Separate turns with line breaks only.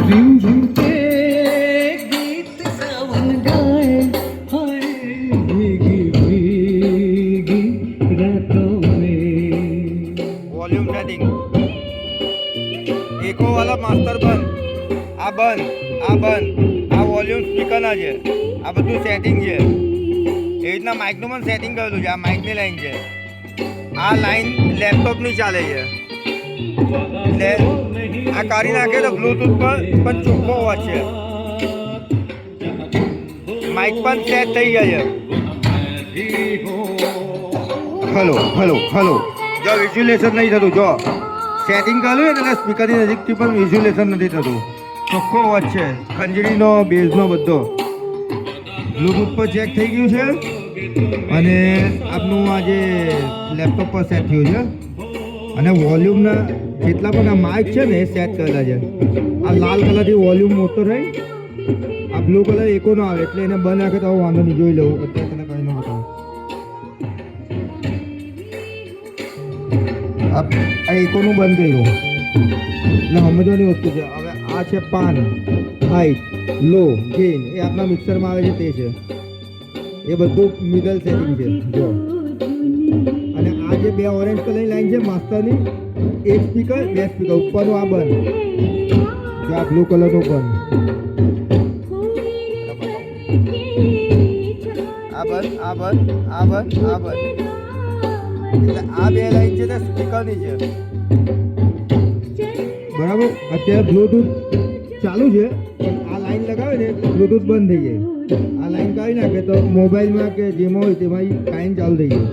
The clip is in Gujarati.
रिमझिम के गीत सावन गाए हाय भीगी भीगी रातों में।
वॉल्यूम सेटिंग इको वाला मास्टर बंद આ વોલ્યુમ સ્પીકરના છે આ બધું સેટિંગ છે એ રીતના માઇકનું પણ સેટિંગ કરેલું છે આ માઇકની લાઈન છે આ લાઈન લેપટોપની ચાલે છે એટલે આ કાઢી નાખે તો બ્લૂટૂથ પર પણ ચોખ્ખો અવાજ છે માઇક પણ સેટ થઈ ગયા છે હલો જો વિઝ્યુલેશન નહીં થતું જો સેટિંગ કરેલું એટલે સ્પીકરની નજીકથી પણ વિઝ્યુલેશન નથી થતું ચોખ્ખો અવાજ છે ખંજરીનો બેઝનો બધો બ્લૂટૂથ પર ચેક થઈ ગયું છે અને આપનું આ જે લેપટોપ પર સેટ થયું છે અને વોલ્યુમના જેટલા પણ આ માઇક છે ને એ સેટ કરેલા છે આ લાલ કલરથી વોલ્યુમ મોટો થાય આ બ્લુ કલર એકો ન આવે એટલે એને બંધ રાખે તો વાંધો નહીં જોઈ લઉં અત્યારે તને કઈ ન બતાવું આ એકોનું બંધ કર્યું એટલે સમજવાની વસ્તુ છે હવે આ છે પાન હાઈટ લો ગેઇન એ આપણા મિક્સરમાં આવે છે તે છે એ બધું મિડલ સેટિંગ છે જો અને આ જે બે ઓરેન્જ કલરની લાઈન છે માસ્ટરની એક સ્પીકર બે સ્પીકર ઉપરનું આ બંધ જો આ બ્લુ કલરનું બંધ એટલે આ બે લાઈન છે તે સ્પીકરની છે બરાબર અત્યારે બ્લૂટૂથ ચાલુ છે પણ આ લાઈન લગાવે ને બ્લૂટૂથ બંધ થઈ જાય આ લાઈન કાઢી નાખે તો મોબાઈલમાં કે જેમાં હોય તેમાં લાઈન ચાલુ થઈ જાય